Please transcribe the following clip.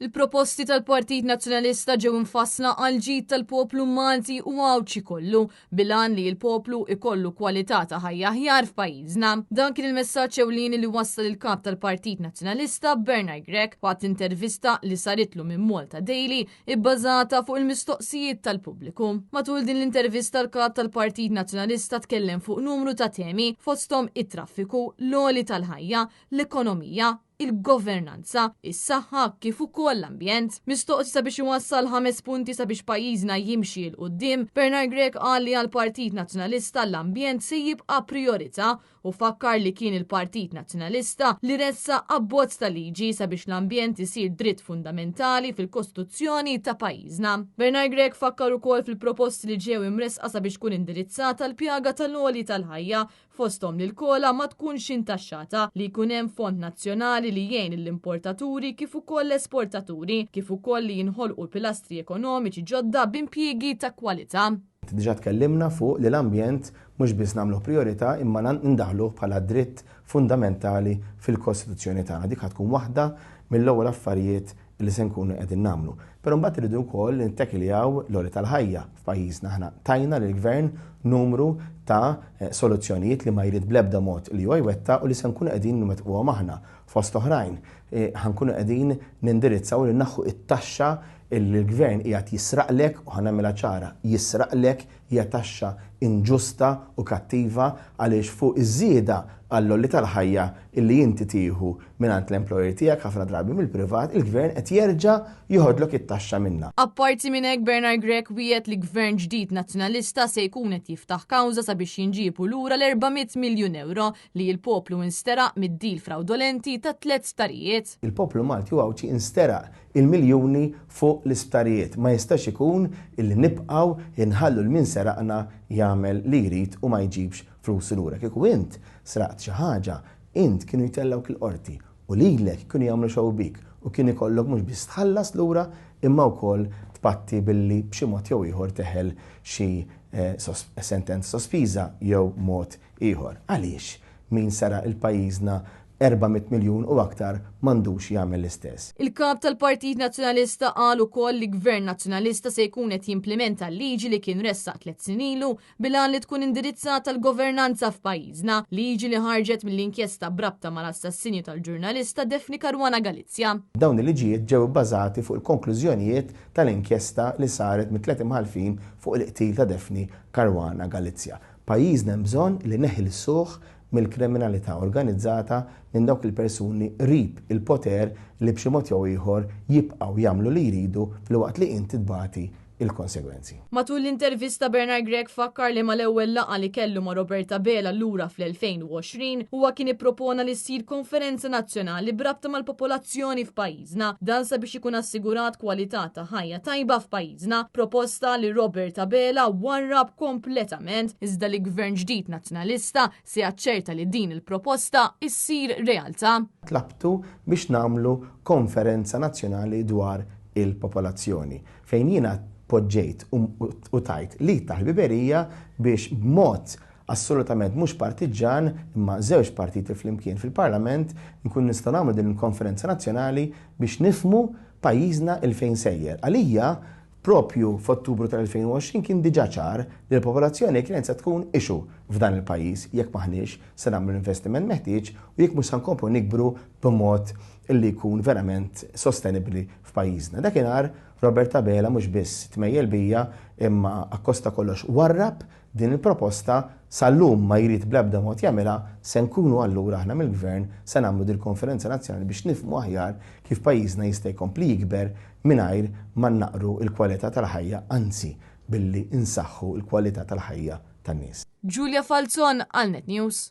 Il-proposti tal-Partit Nazzjonalista ġew infassla għal ġid tal-poplu Malti u għawċi kollu bilan li l-poplu ikollu kwalità ta' ħajja aħjar f'pajjiżna. Dan kien il-messaġġ ewlieni li wassal il-kap tal-Partit Nazzjonalista Bernard Grech waqt intervista li saritlu minn Malta Daily ibbażata fuq il-mistoqsijiet tal-pubbliku. Matul din l-intervista l-kap tal-Partit Nazzjonalista tkellem fuq numru ta' temi fosthom it-traffiku, l-għoli tal-ħajja, l-ekonomija, il-governanza, is-saħħa kif ukoll l-ambjent. Mistoqsi sabiex iwassal 5 punti sabiex pajjiżna jimxi l qudiem, Bernard Grech qal li għall-Partit Nazzjonalista l-ambjent se jibqa' priorità u fakkar li kien il-Partit Nazzjonalista li ressa abbozz ta' liġi sabiex l-ambjent isir dritt fundamentali fil-Kostituzzjoni ta' pajjiżna. Bernard Grech fakkar ukoll fil-proposti li ġew imresqa sabiex tkun indirizzata l-pjaga tal-għoli tal-ħajja fosthom li l-kola ma tkunx intaxxata li jkun hemm fond nazzjonali li jgħin l-importaturi kif ukoll l-esportaturi, kif ukoll li jinħolqu pilastri ekonomiċi ġodda b'impjiegi ta' kwalità. Diġà tkellimna fuq li l-ambjent mhux biss nagħmlu priorità imma ndaħluh bħala dritt fundamentali fil-Kostituzzjoni tagħna. Dik tkun waħda mill-ewwel affarijiet li se nkunu qegħdin nagħmlu. Però mbagħad iridu wkoll nittekiljaw l-għoli tal-ħajja f'pajjiżna aħna tajna lill-Gvern numru ta' soluzzjonijiet li ma jrid bl-ebda mod li huwa jwettaq u li se nkunu qegħdin nwettquhom aħna fost oħrajn. Ħankunu qegħdin nindirizzaw li naħħu it-taxxa il-Gvern qiegħed jisraqlek u ħanamilha ċara, jisraqlek hija taxxa inġusta u kattiva għaliex fuq iż-żieda għall-għolli tal-ħajja illi inti tieħu mingħand l-employer tiegħek ħafna drabi mill-privat, il-Gvern qed jerġa' joħodlok it-taxxa minnha. Apparti minn hekk Bernard Grech wiegħed li Gvern ġdid nazzjonalista se jkun qed jiftaħ kawża sabiex jinġiebu lura l-400 miljun euro li l-poplu insteraq mid-dil fraudolenti ta' 3 starijiet. Il-poplu Malti u għawċi insteraq il-miljuni fuq l-isptarijiet. Ma jistax ikun illi nibqgħu inħallu l-min seraqna jagħmel li jrid u ma jġibx flus lura. Kieku int sraqt xi ħaġa, int kienu jtellawk il-qorti u lilek kienu jagħmlu xogħol bik u kien ikollok mhux biss tħallas lura imma wkoll tpatti billi b'xi mod jew ieħor teħel xi sentenza sospiża jew mod ieħor. Għaliex min saraq il-pajjiżna 400 miljun u aktar m'għandux jagħmel l-istess. Il-kap tal-Partit Nazzjonalista qal ukoll li Gvern Nazzjonalista se jkun qed jimplementa l-liġi li kien ressaq 3 snin ilu bilan li tkun indirizzata l-governanza f'pajjiżna, liġi li ħarġet mill-inkjesta brabta mal-assassinju tal-ġurnalista Daphne Caruana Galizia. Dawn il-liġijiet ġew bbażati fuq il-konklużjonijiet tal-inkjesta li saret mit-3 imħalfin fuq il-qtil ta' Daphne Caruana Galizia. Pajjiżna hemm bżonn li neħi l-suħ mill-kriminalità organizzata minn dawk il-persuni rib il-poter li b'xi mod jew ieħor jibqgħu jagħmlu li jridu fil-waqt li inti tbagħti il-konsegwenzi. Matul l-intervista Bernard Grech fakkar li mal-ewwel laqgħa li kellu ma' Roberta Bela lura fl-2020 huwa kien ippropona li ssir konferenza nazzjonali brabta mal-popolazzjoni f'pajjiżna dan sabiex ikun assigurat kwalità ta' ħajja tajba f'pajjiżna, proposta li Roberta Bela warrab kompletament iżda li Gvern ġdid nazzjonalista se jaċċerta li din il-proposta issir realtà. Tlabtu biex nagħmlu konferenza nazzjonali dwar il-popolazzjoni fejn jiena poġġejt u tajt li taħ-biberija biex b'mod assolutament mhux partiġan imma żewġ partiti flimkien fil-Parlament nkun nistgħu nagħmlu din il-konferenza nazzjonali biex nifhmu pajjiżna il fejn sejjer. Għalija propju f'Ottubru tal-2020 kien diġà ċar li l-popolazzjoni kienet se tkun ixu f'dan il-pajjiż jekk maħniex se nagħmlu investiment meħtieġ u jekk mhux se nkomplu nikbru b'mod illi jkun verament sostenibbli f'pajjiżna. Dakinhar Roberta Bela mhux biss tmejjel bija imma akkosta kollox warrab din il-proposta sal-lum ma jrid bl-ebda mod jagħmilha se nkunu allura aħna mill-Gvern se nagħmlu din konferenza nazzjonali biex nifhmu aħjar kif pajjiżna jista' jkompli jikber mingħajr ma naqru l-kwalità tal-ħajja, anzi billi insaħħu l-kwalità tal-ħajja tan-nies. Giulia Falzon għal Net News.